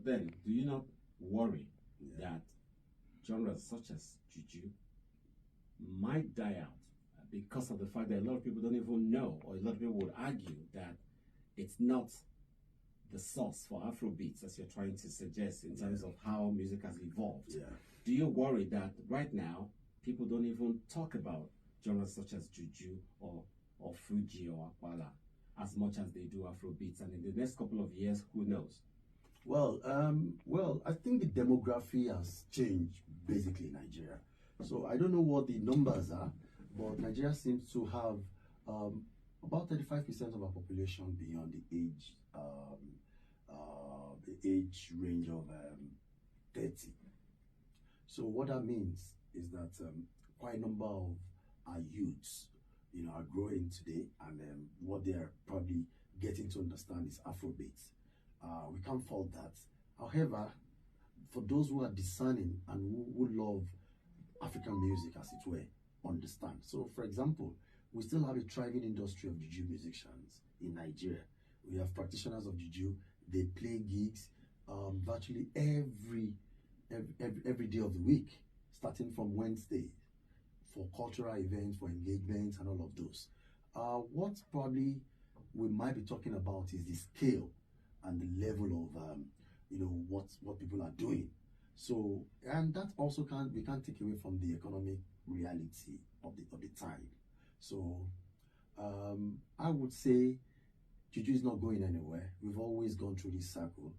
then, do you not worry that genres such as Juju might die out because of the fact that a lot of people don't even know, or a lot of people would argue that it's not the source for Afrobeats, as you're trying to suggest, in terms of how music has evolved? Do you worry that right now people don't even talk about genres such as Juju or Fuji or Apala as much as they do Afrobeats, and in the next couple of years, who knows? Well, I think the demography has changed basically in Nigeria. So I don't know what the numbers are, but Nigeria seems to have about 35% of our population beyond the age range of 30. So what that means is that quite a number of our youths, are growing today, and what they are probably getting to understand is Afrobeats. We can't fault that. However, for those who are discerning and who love African music, as it were, understand. So, for example, we still have a thriving industry of Juju musicians in Nigeria. We have practitioners of Juju. They play gigs virtually every day of the week, starting from Wednesday, for cultural events, for engagements, and all of those. What probably we might be talking about is the scale and the level of what people are doing. So, and that also we can't take away from the economic reality of the time. So I would say Juju is not going anywhere. We've always gone through this cycle.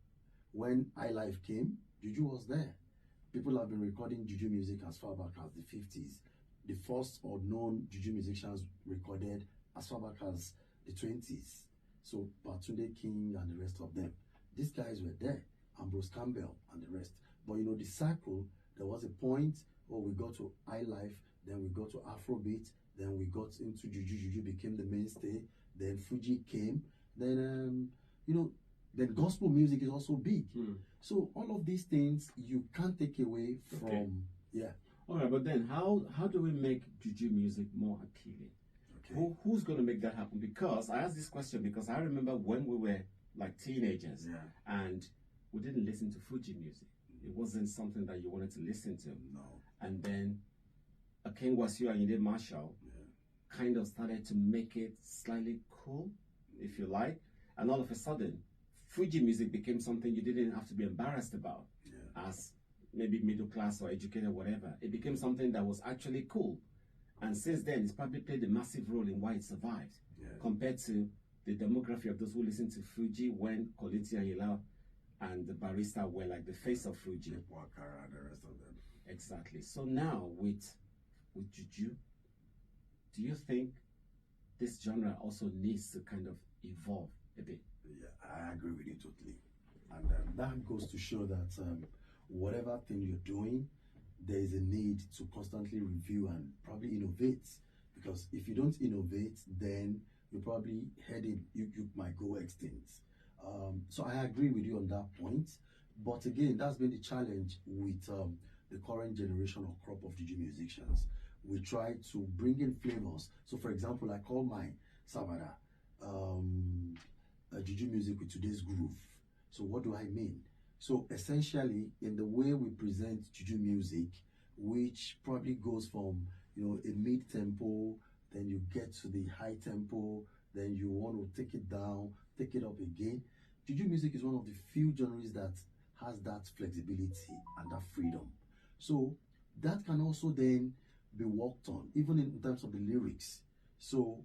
When iLife came, Juju was there. People have been recording Juju music as far back as the 50s. The first or known Juju musicians recorded as far back as the 20s. So Batunde King and the rest of them. These guys were there. Ambrose Campbell and the rest. But the cycle, there was a point where we got to iLife, then we got to Afrobeat, then we got into Juju. Juju became the mainstay. Then Fuji came. Then then gospel music is also big. So all of these things you can't take away from All right, but then how do we make Juju music more appealing? Who's going to make that happen? Because I asked this question because I remember when we were like teenagers and we didn't listen to Fuji music. It wasn't something that you wanted to listen to. No. And then King Wasiu and Yinde Marshall kind of started to make it slightly cool, if you like. And all of a sudden, Fuji music became something you didn't have to be embarrassed about as maybe middle class or educated, whatever. It became something that was actually cool. And since then, it's probably played a massive role in why it survived compared to the demography of those who listened to Fuji when Koliti and Yila and the Barista were like the face of Fuji. Wakara and the rest of them. Exactly. So now with Juju, do you think this genre also needs to kind of evolve a bit? Yeah, I agree with you totally. And that goes to show that whatever thing you're doing, there is a need to constantly review and probably innovate. Because if you don't innovate, then you're probably heading, you might go extinct. So I agree with you on that point. But again, that's been the challenge with the current generation or crop of Juju musicians. We try to bring in flavors. So for example, I call my Sabada Juju music with today's groove. So what do I mean? So essentially, in the way we present Juju music, which probably goes from a mid-tempo, then you get to the high tempo, then you want to take it down, take it up again. Juju music is one of the few genres that has that flexibility and that freedom. So that can also then be worked on, even in terms of the lyrics. So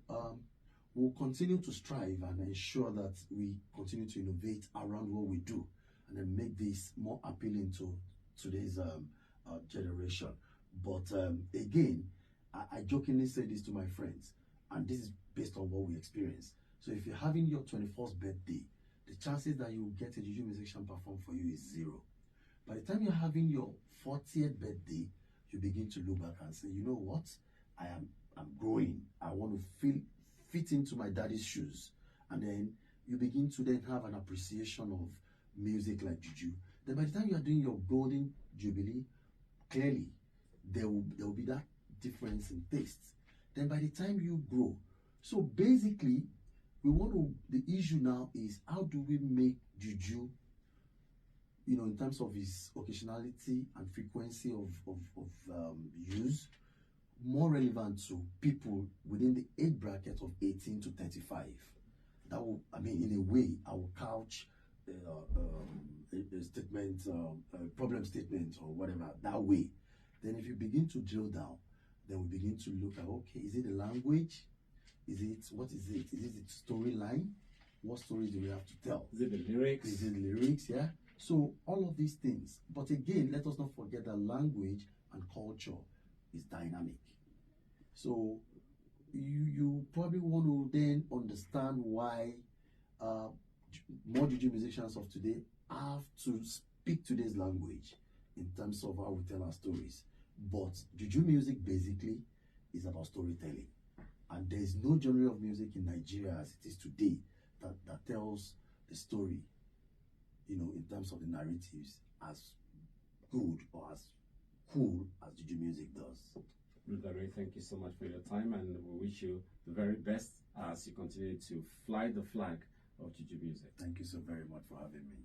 we'll continue to strive and ensure that we continue to innovate around what we do and then make this more appealing to today's generation. But again, I jokingly say this to my friends, and this is based on what we experience. So if you're having your 21st birthday, the chances that you get a Juju musician perform for you is 0. By the time you're having your 40th birthday, you begin to look back and say, you know what? I'm growing. I want to fit into my daddy's shoes. And then you begin to then have an appreciation of music like Juju. Then by the time you are doing your golden jubilee, clearly there will be that difference in tastes. Then by the time you grow, so basically the issue now is how do we make Juju you know, in terms of his occasionality and frequency of use, more relevant to people within the age bracket of 18 to 35. That will, I mean, in a way, I will couch a statement, a problem statement or whatever that way. Then if you begin to drill down, then we begin to look at, okay, is it the language? Is it, what is it? Is it the storyline? What stories do we have to tell? Is it the lyrics? Is it the lyrics, yeah? So all of these things. But again, let us not forget that language and culture is dynamic. So you probably want to then understand why more Juju musicians of today have to speak today's language in terms of how we tell our stories. But Juju music basically is about storytelling. And there is no genre of music in Nigeria as it is today that tells the story, you know, in terms of the narratives as good or as cool as Juju music does. Ludare, thank you so much for your time, and we wish you the very best as you continue to fly the flag of Juju music. Thank you so very much for having me.